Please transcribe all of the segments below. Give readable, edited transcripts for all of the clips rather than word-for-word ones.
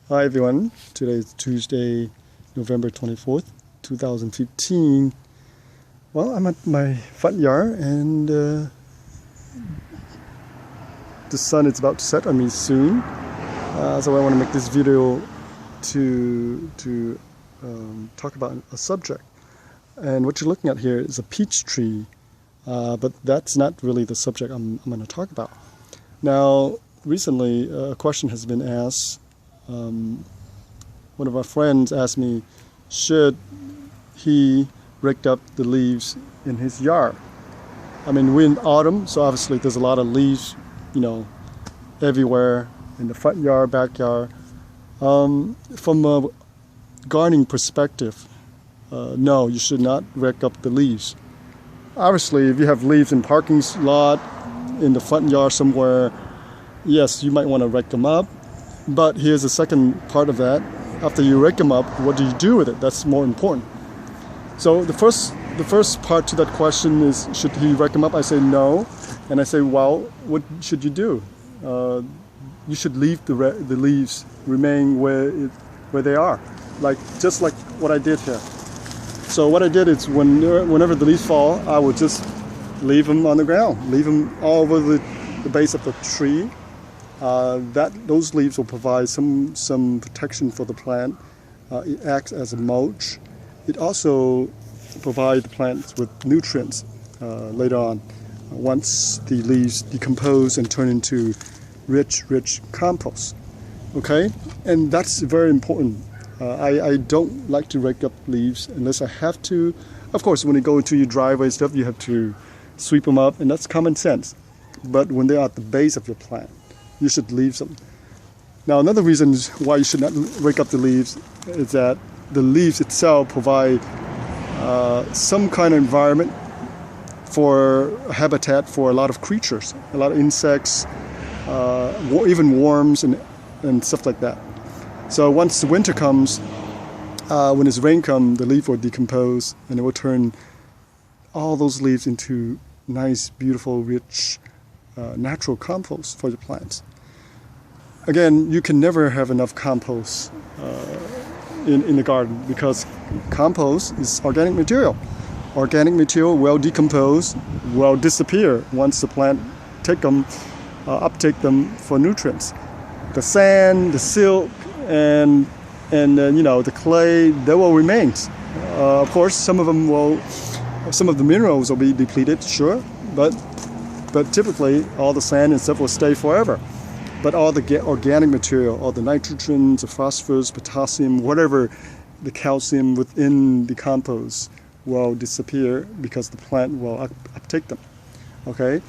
Hi everyone, today is Tuesday, November 24th, 2015. Well, I'm at my front yard and the sun is about to set on me soon. So I want to make this video to talk about a subject. And what you're looking at here is a peach tree, but that's not really the subject I'm going to talk about. Now, recently a question has been asked. One of our friends asked me, should he rake up the leaves in his yard? I mean, we're in autumn, so obviously there's a lot of leaves, everywhere in the front yard, backyard. From a gardening perspective, no, you should not rake up the leaves. Obviously, if you have leaves in parking lot, in the front yard somewhere, yes, you might want to rake them up. But here's the second part of that. After you rake them up, what do you do with it? That's more important. So the first part to that question is, should he rake them up? I say no. And I say, well, what should you do? You should leave the leaves remain where they are, just like what I did here. So what I did is whenever the leaves fall, I would just leave them on the ground, leave them all over the base of the tree. Those leaves will provide some protection for the plant. It acts as a mulch. It also provides the plants with nutrients later on, once the leaves decompose and turn into rich compost. Okay, and that's very important. I don't like to rake up leaves unless I have to. Of course, when you go into your driveway and stuff, you have to sweep them up, and that's common sense. But when they're at the base of your plant, you should leave them. Now, another reason why you should not rake up the leaves is that the leaves itself provide some kind of environment for a habitat for a lot of creatures, a lot of insects, even worms and stuff like that. So once the winter comes, when it's rain comes, the leaf will decompose and it will turn all those leaves into nice, beautiful, rich, natural compost for your plants. Again, you can never have enough compost in the garden, because compost is organic material. Organic material will decompose, will disappear once the plant uptake them for nutrients. The sand, the silt, and the clay, they will remain. Of course, some of the minerals will be depleted, sure, but typically all the sand and stuff will stay forever. But all the organic material, all the nitrogen, the phosphorus, potassium, whatever, the calcium within the compost will disappear because the plant will uptake them. Okay,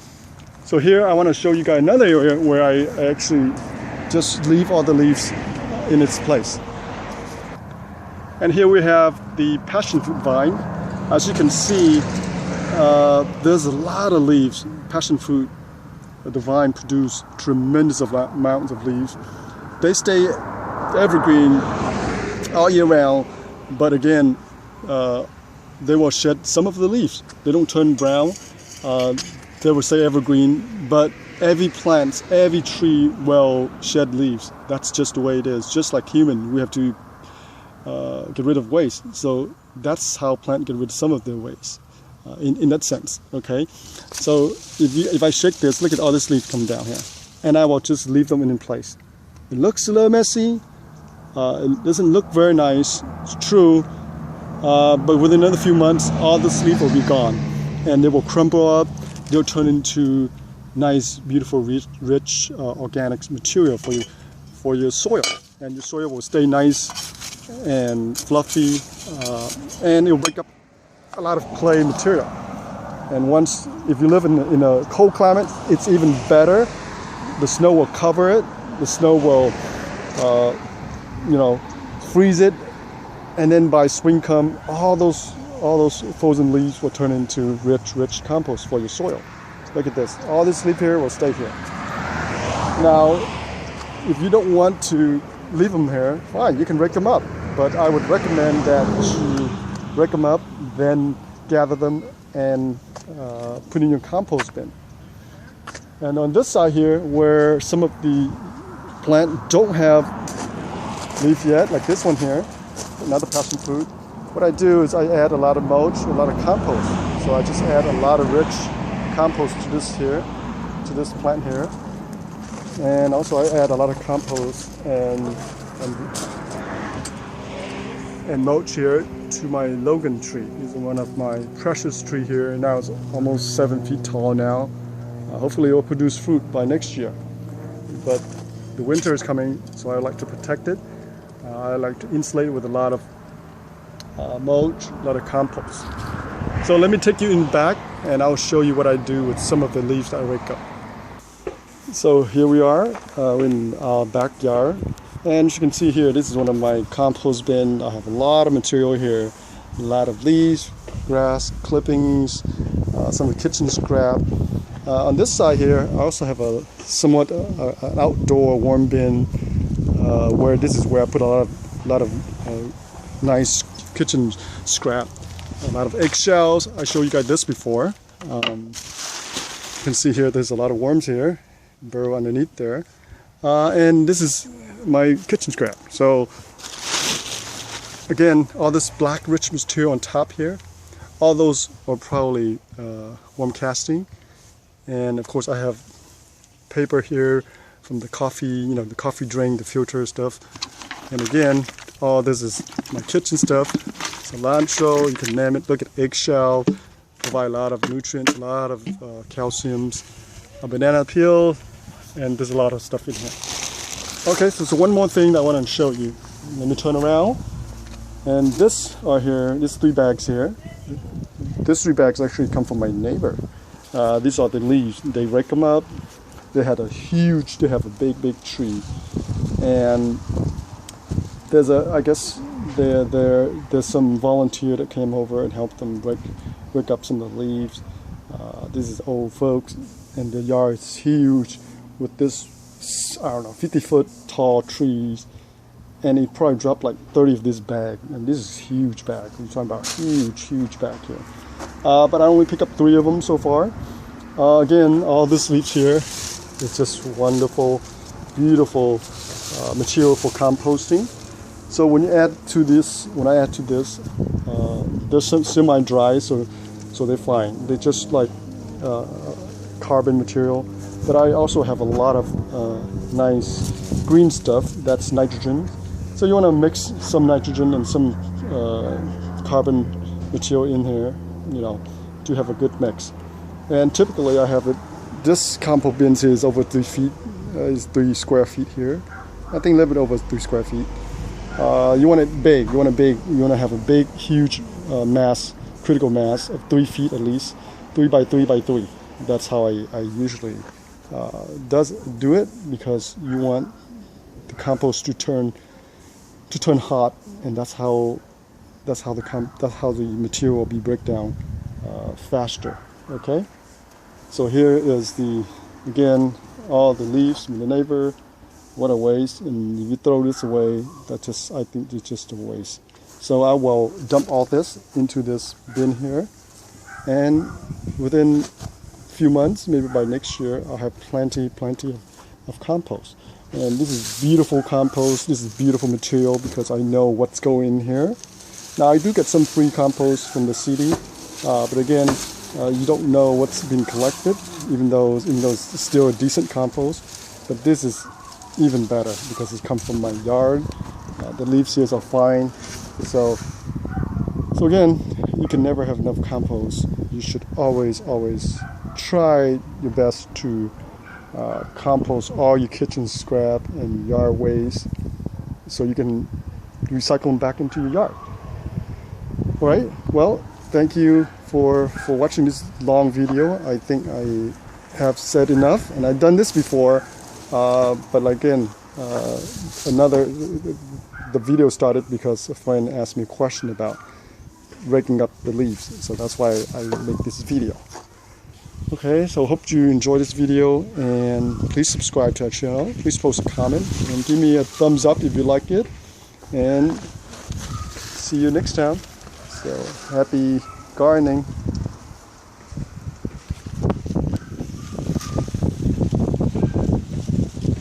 so here I want to show you guys another area where I actually just leave all the leaves in its place. And here we have the passion fruit vine. As you can see, there's a lot of leaves. Passion fruit, the vine produce tremendous amounts of leaves. They stay evergreen all year round, but again, they will shed some of the leaves. They don't turn brown. They will stay evergreen, but every plant, every tree will shed leaves. That's just the way it is. Just like human, we have to get rid of waste. So that's how plants get rid of some of their waste. In that sense, okay? So if I shake this, look at all these leaves come down here. And I will just leave them in place. It looks a little messy. It doesn't look very nice, it's true. But within another few months, all this leaf will be gone. And they will crumble up. They'll turn into nice, beautiful, rich organic material for your soil. And your soil will stay nice and fluffy. And it will break up a lot of clay material. And if you live in a cold climate, it's even better. The snow will cover it. The snow will, freeze it. And then by spring come, all those frozen leaves will turn into rich compost for your soil. Look at this. All this leaf here will stay here. Now, if you don't want to leave them here, fine, you can rake them up. But I would recommend that you rake them up, then gather them and put in your compost bin. And on this side here, where some of the plant don't have leaf yet, like this one here, another passion fruit. What I do is I add a lot of mulch, a lot of compost. So I just add a lot of rich compost to this here, to this plant here. And also I add a lot of compost and mulch here to my Logan tree. This is one of my precious tree here. Now it's almost 7 feet tall now. Hopefully it will produce fruit by next year. But the winter is coming, so I like to protect it. I like to insulate it with a lot of mulch, a lot of compost. So let me take you in back and I'll show you what I do with some of the leaves that I rake up. So here we are in our backyard. And as you can see here, this is one of my compost bin. I have a lot of material here, a lot of leaves, grass, clippings, some of the kitchen scrap. On this side here, I also have a somewhat an outdoor warm bin where this is where I put a lot of nice kitchen scrap, a lot of eggshells. I showed you guys this before. You can see here there's a lot of worms here, burrow underneath there, and this is my kitchen scrap. So again, all this black rich material on top here, all those are probably worm casting. And of course I have paper here from the coffee, the coffee drink, the filter stuff. And again, all this is my kitchen stuff. Cilantro, you can name it. Look at eggshell, provide a lot of nutrients, a lot of calciums, a banana peel, and there's a lot of stuff in here. Okay, so one more thing that I want to show you. Let me turn around. And this are here, these 3 bags here. These 3 bags actually come from my neighbor. These are the leaves. They rake them up. They have a big tree. And there's I guess there's some volunteer that came over and helped them rake up some of the leaves. This is old folks, and the yard is huge with this, I don't know, 50-foot tall trees. And he probably dropped like 30 of this bag. And this is a huge bag. We're talking about huge bag here. But I only picked up 3 of them so far. Again, all this leaves here is just wonderful, beautiful material for composting. So when you add to this, they're semi-dry, so they're fine. They're just like carbon material. But I also have a lot of nice green stuff that's nitrogen. So you want to mix some nitrogen and some carbon material in here, to have a good mix. And typically I have it, this compost bin is over 3 feet, is 3 square feet here. I think a little bit over 3 square feet. You want it big, you want to have a big, huge mass, critical mass of 3 feet at least, 3 by 3 by 3. That's how I usually do it, because you want the compost to turn hot, and that's how the material will be break down faster. Okay, so here is again all the leaves from the neighbor. What a waste! And if you throw this away, I think it's just a waste. So I will dump all this into this bin here, and within a few months, maybe by next year, I'll have plenty of compost. And this is beautiful compost. This is beautiful material because I know what's going in here. Now I do get some free compost from the city, but again, you don't know what's being collected, even though it's still a decent compost. But this is even better because it comes from my yard. The leaves here are fine. So again, you can never have enough compost. You should always try your best to compost all your kitchen scrap and yard waste, so you can recycle them back into your yard. All right. Well, thank you for watching this long video. I think I have said enough, and I've done this before, but again, the video started because a friend asked me a question about raking up the leaves, so that's why I make this video. Okay, so hope you enjoy this video, and please subscribe to our channel. Please post a comment and give me a thumbs up if you like it, and see you next time. So happy gardening.